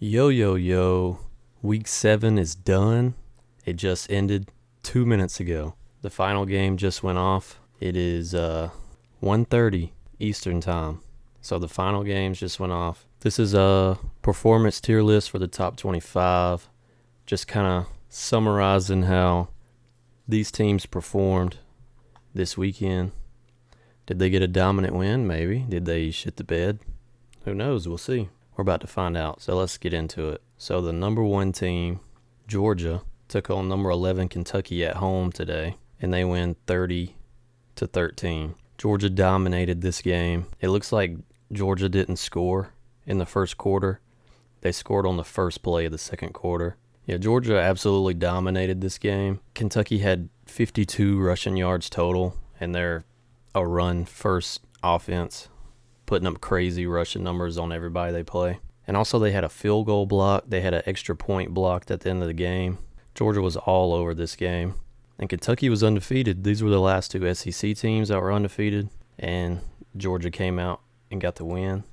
Yo, yo, yo. Week 7 is done. It just ended 2 minutes ago. The final game just went off. It is 1:30 Eastern Time. So the final games just went off. This is a performance tier list for the top 25. Just kind of summarizing how these teams performed this weekend. Did they get a dominant win? Maybe. Did they shit the bed? Who knows? We'll see. We're about to find out, so let's get into it. So the number 1 team, Georgia, took on number 11 Kentucky at home today, and they win 30-13. Georgia dominated this game. It looks like Georgia didn't score in the first quarter. They scored on the first play of the second quarter. Yeah, Georgia absolutely dominated this game. Kentucky had 52 rushing yards total, and they're a run-first offense, putting up crazy rushing numbers on everybody they play. And also they had a field goal block. They had an extra point blocked at the end of the game. Georgia was all over this game. And Kentucky was undefeated. These were the last 2 SEC teams that were undefeated. And Georgia came out and got the win.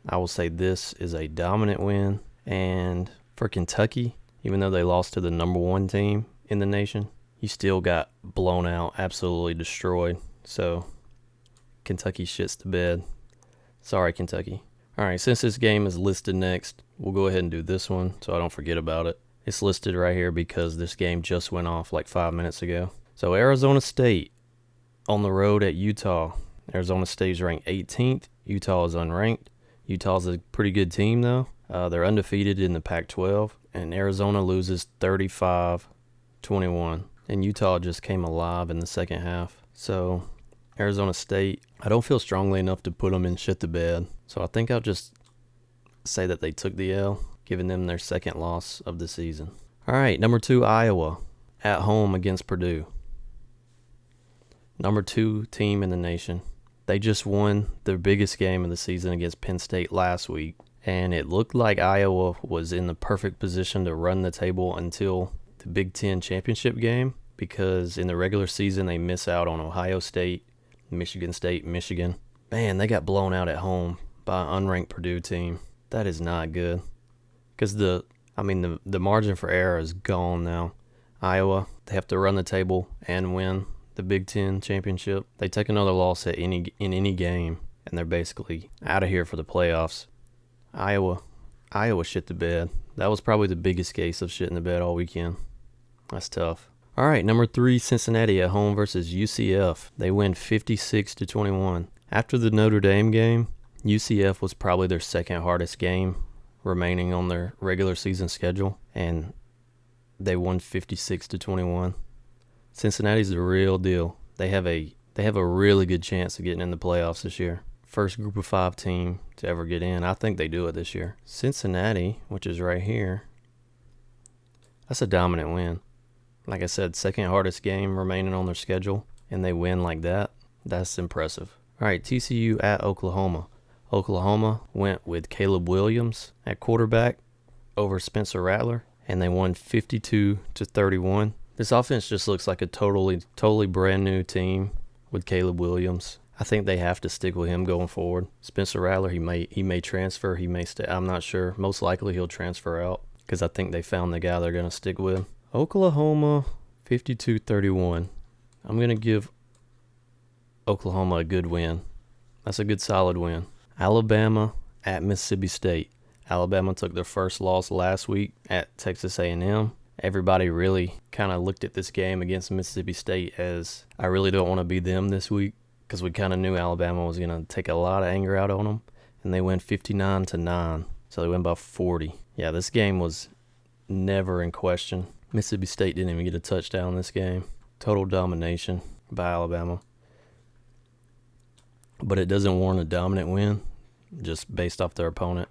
I will say this is a dominant win. And for Kentucky, even though they lost to the number 1 team in the nation, you still got blown out, absolutely destroyed. So Kentucky shits the bed. Sorry, Kentucky. All right, since this game is listed next, we'll go ahead and do this one so I don't forget about it. It's listed right here because this game just went off like 5 minutes ago. So Arizona State on the road at Utah. Arizona State is ranked 18th. Utah is unranked. Utah's a pretty good team, though. They're undefeated in the Pac-12, and Arizona loses 35-21. And Utah just came alive in the second half. So Arizona State, I don't feel strongly enough to put them in shit the bed. So I think I'll just say that they took the L, giving them their second loss of the season. All right, number 2, Iowa, at home against Purdue. Number 2 team in the nation. They just won their biggest game of the season against Penn State last week, and it looked like Iowa was in the perfect position to run the table until the Big Ten championship game, because in the regular season they miss out on Ohio State, Michigan State, Michigan. Man, they got blown out at home by an unranked Purdue team. That is not good. Because the margin for error is gone now. Iowa, they have to run the table and win the Big Ten championship. They take another loss in any game, and they're basically out of here for the playoffs. Iowa shit the bed. That was probably the biggest case of shit in the bed all weekend. That's tough. All right, number 3, Cincinnati at home versus UCF. They win 56-21. After the Notre Dame game, UCF was probably their second hardest game remaining on their regular season schedule, and they won 56-21. Cincinnati's the real deal. They have a really good chance of getting in the playoffs this year. First group of 5 team to ever get in. I think they do it this year. Cincinnati, which is right here, that's a dominant win. Like I said, second hardest game remaining on their schedule, and they win like that. That's impressive. All right, TCU at Oklahoma. Oklahoma went with Caleb Williams at quarterback over Spencer Rattler, and they won 52-31. This offense just looks like a totally brand new team with Caleb Williams. I think they have to stick with him going forward. Spencer Rattler, he may transfer, he may stay. I'm not sure. Most likely he'll transfer out because I think they found the guy they're going to stick with. Oklahoma 52-31. I'm going to give Oklahoma a good win. That's a good solid win. Alabama at Mississippi State. Alabama took their first loss last week at Texas A&M. Everybody really kind of looked at this game against Mississippi State as, I really don't want to be them this week, because we kind of knew Alabama was going to take a lot of anger out on them, and they went 59-9, so they went by 40. Yeah, this game was never in question. Mississippi State didn't even get a touchdown in this game. Total domination by Alabama. But it doesn't warrant a dominant win just based off their opponent.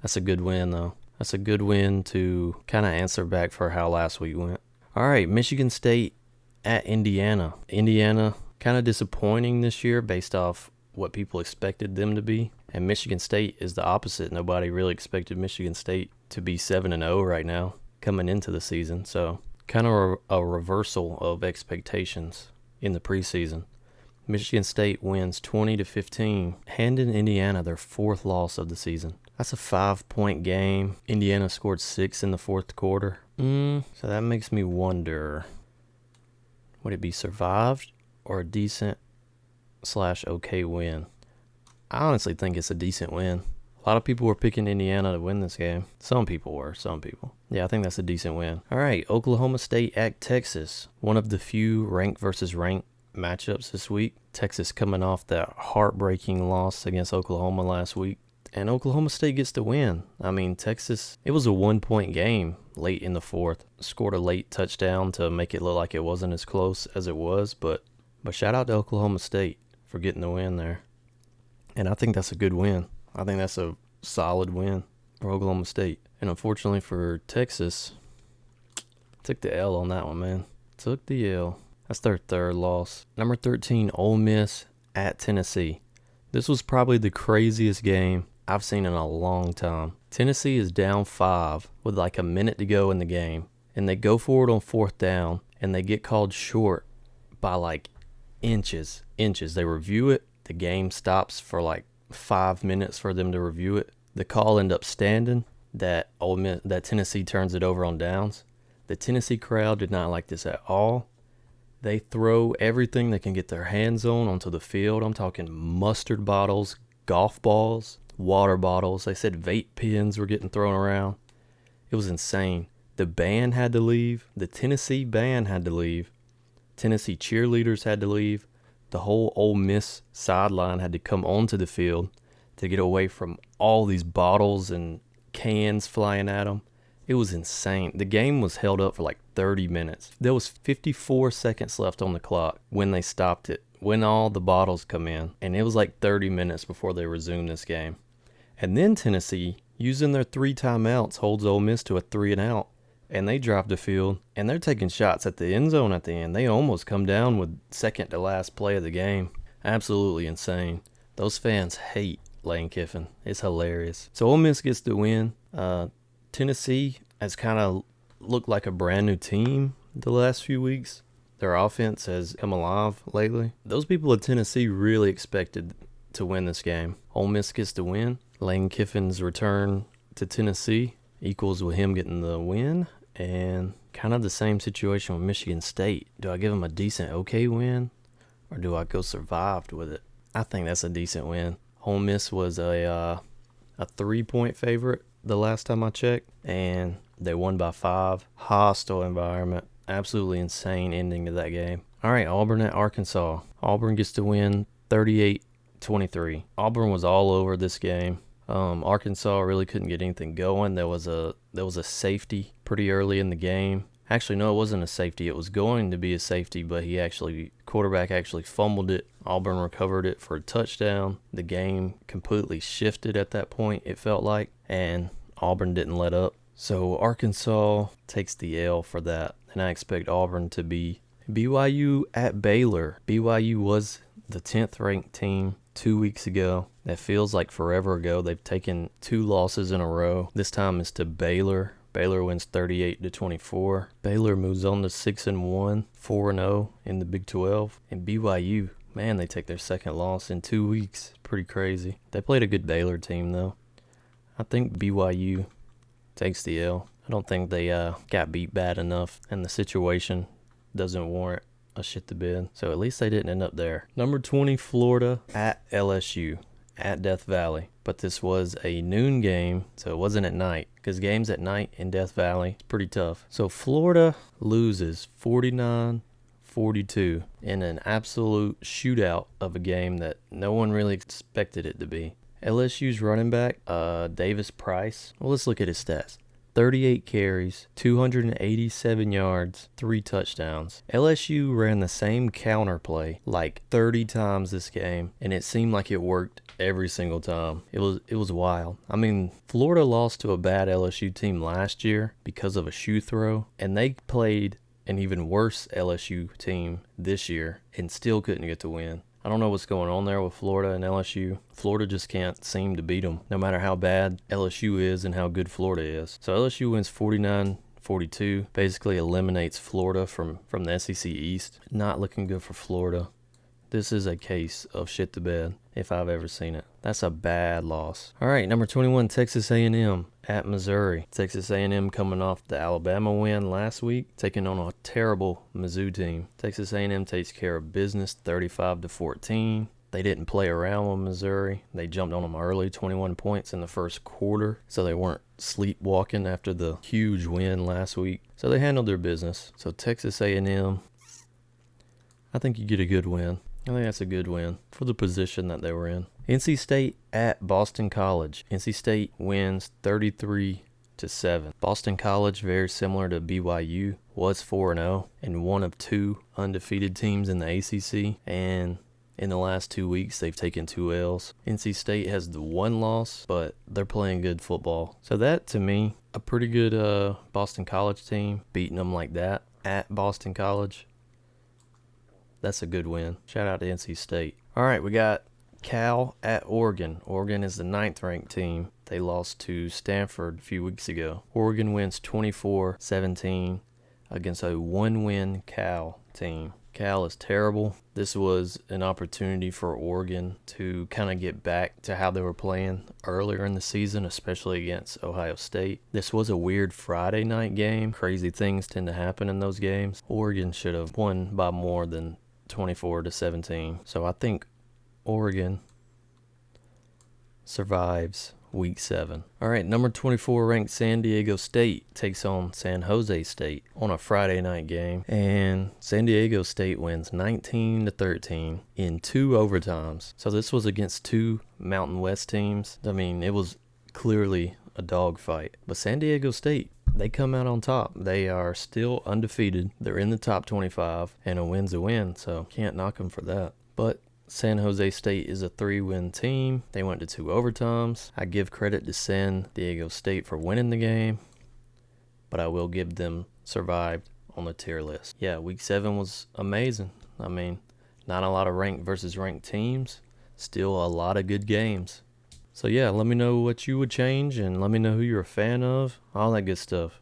That's a good win, though. That's a good win to kind of answer back for how last week went. All right, Michigan State at Indiana. Indiana kind of disappointing this year based off what people expected them to be. And Michigan State is the opposite. Nobody really expected Michigan State to be 7-0 right now coming into the season. So kind of a reversal of expectations in the preseason. Michigan State wins 20-15, handing Indiana their 4th loss of the season. That's a 5-point game. Indiana scored 6 in the 4th quarter. So that makes me wonder, would it be survived or a decent/okay win? I honestly think it's a decent win. A lot of people were picking Indiana to win this game. Some people were, Yeah, I think that's a decent win. All right, Oklahoma State at Texas. One of the few ranked versus ranked matchups this week. Texas coming off that heartbreaking loss against Oklahoma last week. And Oklahoma State gets the win. I mean, Texas, it was a 1-point game late in the 4th. Scored a late touchdown to make it look like it wasn't as close as it was. But shout out to Oklahoma State for getting the win there. And I think that's a good win. I think that's a solid win for Oklahoma State. And unfortunately for Texas, took the L on that one, man. Took the L. That's their 3rd loss. Number 13, Ole Miss at Tennessee. This was probably the craziest game I've seen in a long time. Tennessee is down 5 with like a minute to go in the game. And they go for it on 4th down, and they get called short by like inches. They review it. The game stops for like 5 minutes for them to review it. The call ended up standing that Tennessee turns it over on downs. The Tennessee crowd did not like this at all. They throw everything they can get their hands on onto the field. I'm talking mustard bottles, golf balls, water bottles. They said vape pens were getting thrown around. It was insane. The band had to leave. The Tennessee band had to leave. Tennessee cheerleaders had to leave. The whole Ole Miss sideline had to come onto the field to get away from all these bottles and cans flying at them. It was insane. The game was held up for like 30 minutes. There was 54 seconds left on the clock when they stopped it, when all the bottles come in. And it was like 30 minutes before they resumed this game. And then Tennessee, using their 3 timeouts, holds Ole Miss to a 3-and-out. And they drive the field, and they're taking shots at the end zone at the end. They almost come down with second to last play of the game. Absolutely insane. Those fans hate Lane Kiffin. It's hilarious. So Ole Miss gets the win. Tennessee has kind of looked like a brand new team the last few weeks. Their offense has come alive lately. Those people at Tennessee really expected to win this game. Ole Miss gets the win. Lane Kiffin's return to Tennessee equals with him getting the win. And kind of the same situation with Michigan State. Do I give them a decent okay win, or do I go survived with it? I think that's a decent win. Ole Miss was a 3-point favorite the last time I checked, and they won by 5. Hostile environment. Absolutely insane ending to that game. All right, Auburn at Arkansas. Auburn gets to win 38-23. Auburn was all over this game. Arkansas really couldn't get anything going. There was a safety pretty early in the game. Actually, no, it wasn't a safety. It was going to be a safety, but quarterback actually fumbled it. Auburn recovered it for a touchdown. The game completely shifted at that point, it felt like, and Auburn didn't let up. So Arkansas takes the L for that, and I expect Auburn to be BYU at Baylor. BYU was the 10th ranked team 2 weeks ago. That feels like forever ago. They've taken 2 losses in a row. This time it's to Baylor. Baylor wins 38-24. Baylor moves on to 6-1, 4-0 in the Big 12. And BYU, man, they take their 2nd loss in 2 weeks. Pretty crazy. They played a good Baylor team, though. I think BYU takes the L. I don't think they got beat bad enough, and the situation doesn't warrant a shit the bed. So at least they didn't end up there. Number 20, Florida at LSU at Death Valley. But this was a noon game, so it wasn't at night, because games at night in Death Valley is pretty tough. So Florida loses 49-42 in an absolute shootout of a game that no one really expected it to be. LSU's running back, Davis Price. Well, let's look at his stats. 38 carries, 287 yards, 3 touchdowns. LSU ran the same counter play like 30 times this game, and it seemed like it worked every single time. It was wild. I mean, Florida lost to a bad LSU team last year because of a shoe throw, and they played an even worse LSU team this year and still couldn't get the win. I don't know what's going on there with Florida and LSU. Florida just can't seem to beat them, no matter how bad LSU is and how good Florida is. So LSU wins 49-42, basically eliminates Florida from the SEC East. Not looking good for Florida. This is a case of shit the bed if I've ever seen it. That's a bad loss. All right, number 21, Texas A&M at Missouri. Texas A&M coming off the Alabama win last week, taking on a terrible Mizzou team. Texas A&M takes care of business 35-14. They didn't play around with Missouri. They jumped on them early, 21 points in the first quarter, so they weren't sleepwalking after the huge win last week. So they handled their business. So Texas A&M, I think you get a good win. I think that's a good win for the position that they were in. NC State at Boston College. NC State wins 33-7. Boston College, very similar to BYU, was 4-0 and one of two undefeated teams in the ACC. And in the last 2 weeks, they've taken 2 L's. NC State has the one loss, but they're playing good football. So that, to me, a pretty good Boston College team, beating them like that at Boston College. That's a good win. Shout out to NC State. All right, we got Cal at Oregon. Oregon is the 9th ranked team. They lost to Stanford a few weeks ago. Oregon wins 24-17 against a one-win Cal team. Cal is terrible. This was an opportunity for Oregon to kind of get back to how they were playing earlier in the season, especially against Ohio State. This was a weird Friday night game. Crazy things tend to happen in those games. Oregon should have won by more than 24-17. So I think Oregon survives Week 7. All right, number 24 ranked San Diego State takes on San Jose State on a Friday night game. And San Diego State wins 19-13 in 2 overtimes. So this was against 2 Mountain West teams. I mean, it was clearly a dogfight. But San Diego State, they come out on top. They are still undefeated. They're in the top 25, and a win's a win, so can't knock them for that. But San Jose State is a 3-win team. They went to 2 overtimes. I give credit to San Diego State for winning the game, but I will give them survived on the tier list. Yeah, Week 7 was amazing. I mean, not a lot of ranked versus ranked teams. Still a lot of good games. So yeah, let me know what you would change, and let me know who you're a fan of, all that good stuff.